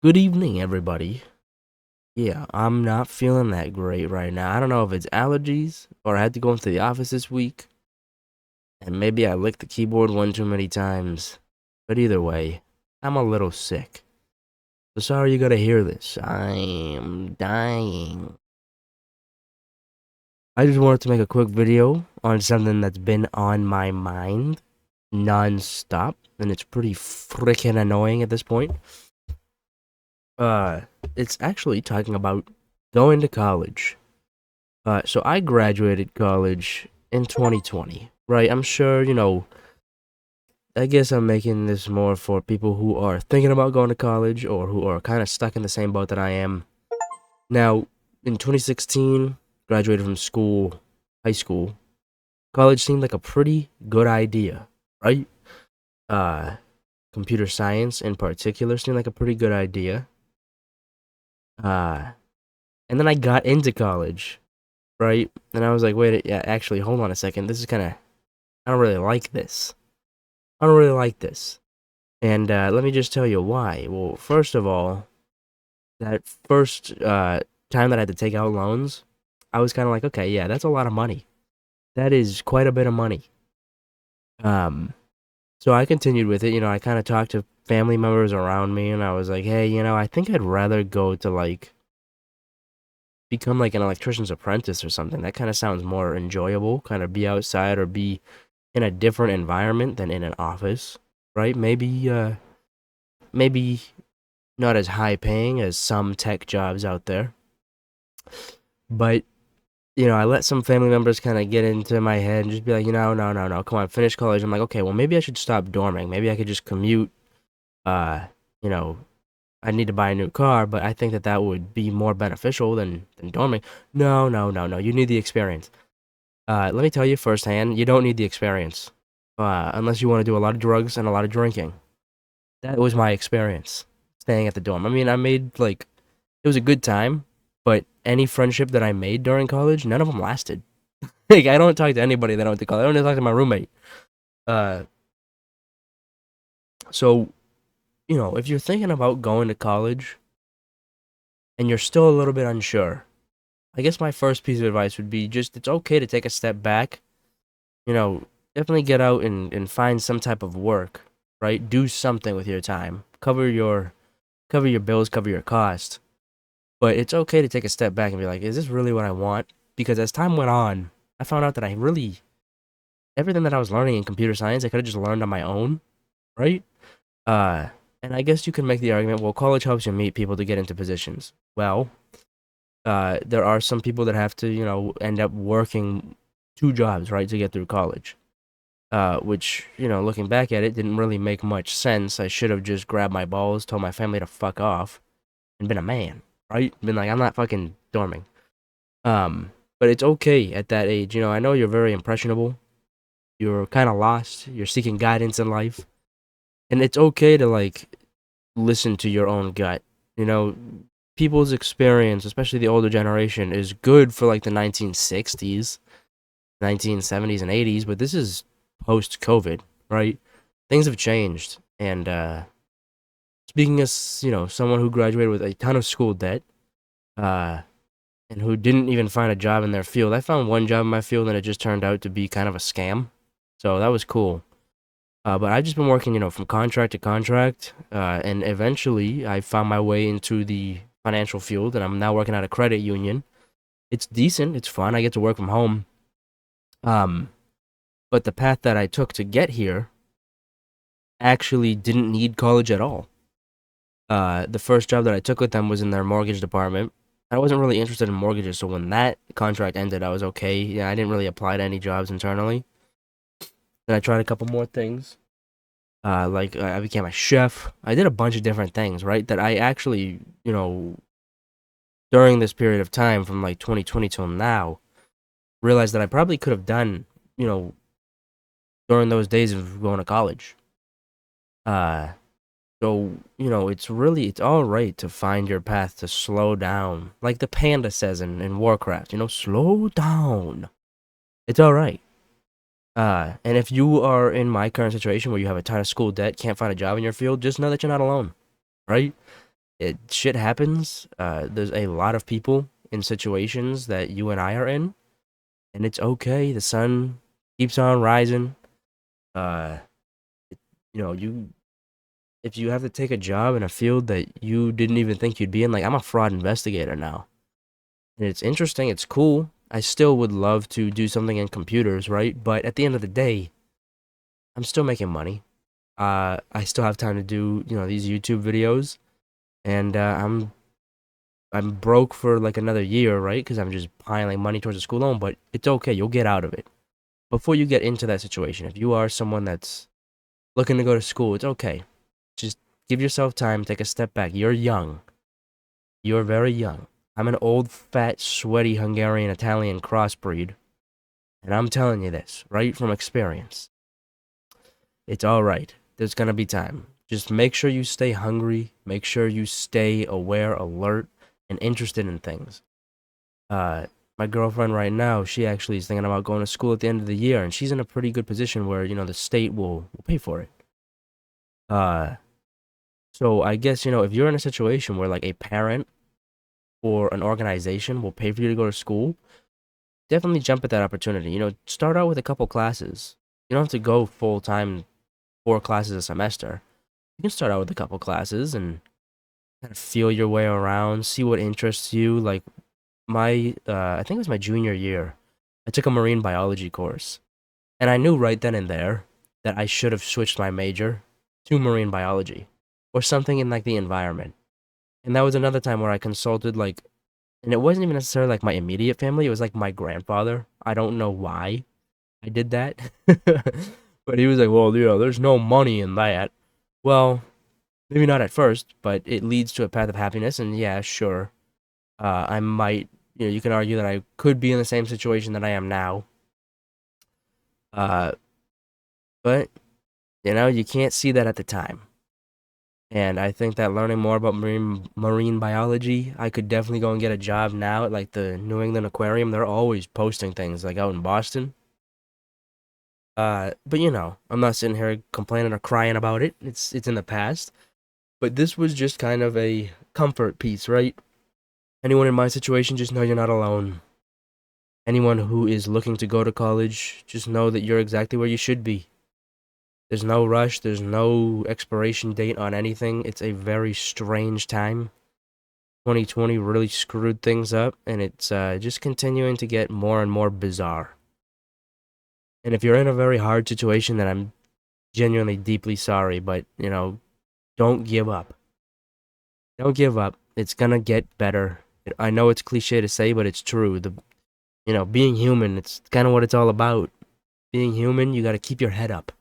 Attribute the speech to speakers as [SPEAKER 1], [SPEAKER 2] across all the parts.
[SPEAKER 1] Good evening, everybody. Yeah, I'm not feeling that great right now. I don't know if it's allergies or I had to go into the office this week, and maybe I licked the keyboard one too many times. But either way, I'm a little sick. So sorry you gotta hear this. I'm dying. I just wanted to make a quick video on something that's been on my mind non-stop, and it's pretty freaking annoying at this point. Uh, it's actually talking about going to college. So I graduated college in 2020, right? I'm sure, I guess I'm making this more for people who are thinking about going to college or who are kind of stuck in the same boat that I am. Now, in 2016, graduated from school, high school. College seemed like a pretty good idea, right? Uh, Computer science in particular seemed like a pretty good idea. Uh, and then I got into college, right? And I was like, wait, yeah, actually, hold on a second. This is kind of I don't really like this. I don't really like this. And let me just tell you why. Well, first of all, that first time that I had to take out loans, I was kind of like, okay, yeah, that's a lot of money. That is quite a bit of money. Um, so I continued with it. I kind of talked to family members around me, and I was like, hey, I think I'd rather go to like become like an electrician's apprentice or something. That kind of sounds more enjoyable. Kind of be outside or be in a different environment than in an office, right? Maybe not as high paying as some tech jobs out there. But, I let some family members kind of get into my head and just be like, no, no, no, come on, finish college. I'm like, okay, well, maybe I should stop dorming. Maybe I could just commute. Uh, you know, I need to buy a new car, but I think that would be more beneficial than dorming. No, no, no, no. You need the experience. Let me tell you firsthand, you don't need the experience. Unless you want to do a lot of drugs and a lot of drinking. That was my experience staying at the dorm. I mean, I made like it was a good time, but any friendship that I made during college, none of them lasted. Like I don't talk to anybody that I went to college. I don't even talk to my roommate. Uh, so if you're thinking about going to college and you're still a little bit unsure, I guess my first piece of advice would be just it's okay to take a step back. You know, Definitely get out and find some type of work, right? Do something with your time. Cover your bills, cover your cost. But it's okay to take a step back and be like, is this really what I want? Because as time went on, I found out that everything that I was learning in computer science, I could have just learned on my own, right? Uh, and I guess you can make the argument, well, college helps you meet people to get into positions. Well, there are some people that have to, end up working two jobs, right, to get through college. Which, looking back at it, didn't really make much sense. I should have just grabbed my balls, told my family to fuck off, and been a man, right? Been like, I'm not fucking dorming. But it's okay at that age. I know you're very impressionable. You're kind of lost. You're seeking guidance in life. And it's okay to, like, listen to your own gut. You know, People's experience, especially the older generation, is good for, like, the 1960s, 1970s, and 80s, but this is post COVID, right? Things have changed. And, speaking as, someone who graduated with a ton of school debt, uh, and who didn't even find a job in their field. I found one job in my field and it just turned out to be kind of a scam. So that was cool. But I've just been working, from contract to contract. And eventually I found my way into the financial field and I'm now working at a credit union. It's decent. It's fun. I get to work from home. Um, but the path that I took to get here actually didn't need college at all. The first job that I took with them was in their mortgage department. I wasn't really interested in mortgages, so when that contract ended, I was okay. Yeah, I didn't really apply to any jobs internally. Then I tried a couple more things. I became a chef. I did a bunch of different things, right? That I actually, during this period of time from like 2020 till now, realized that I probably could have done, you know, during those days of going to college. Uh, So, it's all right to find your path to slow down. Like the panda says in Warcraft, slow down. It's all right. And if you are in my current situation where you have a ton of school debt, can't find a job in your field, just know that you're not alone, right? Shit happens. There's a lot of people in situations that you and I are in, and it's okay. The sun keeps on rising. Uh, you know, you if you have to take a job in a field that you didn't even think you'd be in, like I'm a fraud investigator now. And it's interesting, it's cool. I still would love to do something in computers, right? But at the end of the day, I'm still making money. I still have time to do, these YouTube videos, and I'm broke for like another year, right? Because I'm just piling money towards a school loan, but it's okay. You'll get out of it. Before you get into that situation, if you are someone that's looking to go to school, it's okay. Just give yourself time, take a step back. You're young. You're very young. I'm an old, fat, sweaty Hungarian Italian crossbreed, and I'm telling you this right from experience. It's all right. There's gonna be time. Just make sure you stay hungry. Make sure you stay aware, alert, and interested in things. My girlfriend right now, she actually is thinking about going to school at the end of the year, and she's in a pretty good position where the state will pay for it. Uh, so I guess if you're in a situation where like a parent or an organization will pay for you to go to school, definitely jump at that opportunity. Start out with a couple classes. You don't have to go full time, 4 classes a semester. You can start out with a couple classes and kind of feel your way around, see what interests you. Like I think it was my junior year, I took a marine biology course, and I knew right then and there that I should have switched my major to marine biology or something in like the environment. And that was another time where I consulted like, and it wasn't even necessarily like my immediate family. It was like my grandfather. I don't know why I did that, but he was like, "Well, there's no money in that." Well, maybe not at first, but it leads to a path of happiness. And yeah, sure, I might, you can argue that I could be in the same situation that I am now. Uh, but you can't see that at the time. And I think that learning more about marine biology, I could definitely go and get a job now at like the New England Aquarium. They're always posting things like out in Boston. But I'm not sitting here complaining or crying about it. It's in the past. But this was just kind of a comfort piece, right? Anyone in my situation, just know you're not alone. Anyone who is looking to go to college, just know that you're exactly where you should be. There's no rush, there's no expiration date on anything. It's a very strange time. 2020 really screwed things up, and it's just continuing to get more and more bizarre. And if you're in a very hard situation, then I'm genuinely deeply sorry, but, don't give up. Don't give up. It's gonna get better. I know it's cliche to say, but it's true. Being human, it's kind of what it's all about. Being human, you gotta keep your head up.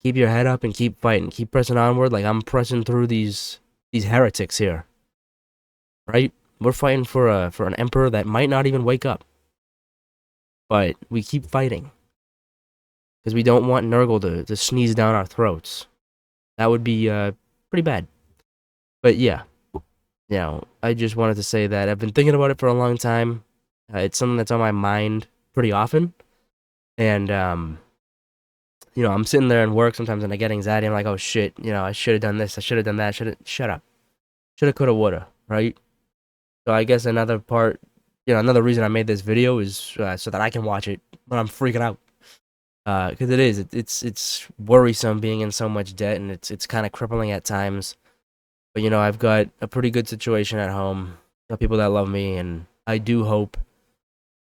[SPEAKER 1] Keep your head up and keep fighting. Keep pressing onward like I'm pressing through these heretics here. Right? We're fighting for an emperor that might not even wake up. But we keep fighting. Because we don't want Nurgle to sneeze down our throats. That would be pretty bad. But yeah, I just wanted to say that I've been thinking about it for a long time. It's something that's on my mind pretty often. And, I'm sitting there in work sometimes and I get anxiety. I'm like, oh shit, I should have done this. I should have done that. Shut up. Shoulda, coulda, woulda, right? So I guess another part, another reason I made this video is so that I can watch it when I'm freaking out. Because it's worrisome being in so much debt, and it's kind of crippling at times. But I've got a pretty good situation at home. Got people that love me, and I do hope,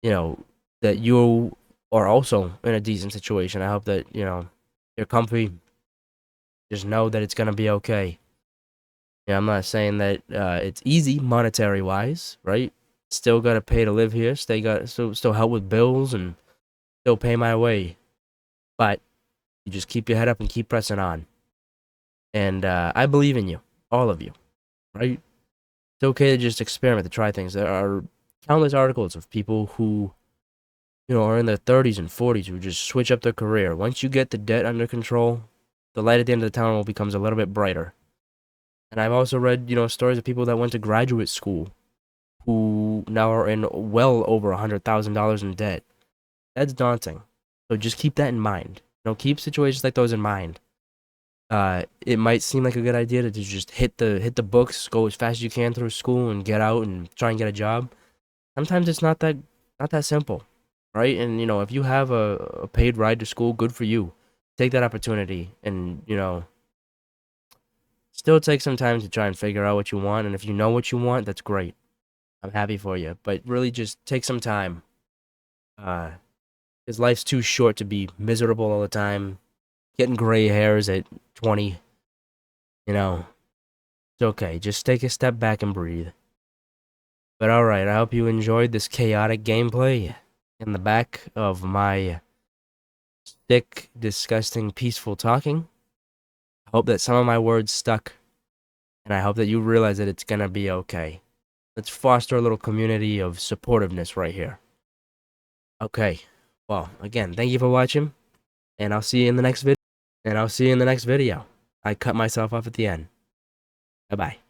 [SPEAKER 1] that you are also in a decent situation. I hope that you're comfy. Just know that it's gonna be okay. I'm not saying that it's easy monetary wise, right? Still gotta pay to live here. Still help with bills and still pay my way. But you just keep your head up and keep pressing on. And I believe in you, all of you, right? It's okay to just experiment, to try things. There are countless articles of people who, are in their 30s and 40s who just switch up their career. Once you get the debt under control, the light at the end of the tunnel becomes a little bit brighter. And I've also read, stories of people that went to graduate school who now are in well over $100,000 in debt. That's daunting. So just keep that in mind. Keep situations like those in mind. It might seem like a good idea to just hit the books, go as fast as you can through school, and get out and try and get a job. Sometimes it's not that simple, right? And if you have a paid ride to school, good for you. Take that opportunity, and still take some time to try and figure out what you want. And if you know what you want, that's great. I'm happy for you. But really, just take some time. Uh, because life's too short to be miserable all the time. Getting gray hairs at 20, you know, it's okay. Just take a step back and breathe. But alright, I hope you enjoyed this chaotic gameplay in the back of my thick, disgusting, peaceful talking. I hope that some of my words stuck, and I hope that you realize that it's gonna be okay. Let's foster a little community of supportiveness right here. Okay, well, again, thank you for watching, and I'll see you in the next video. I cut myself off at the end. Bye-bye.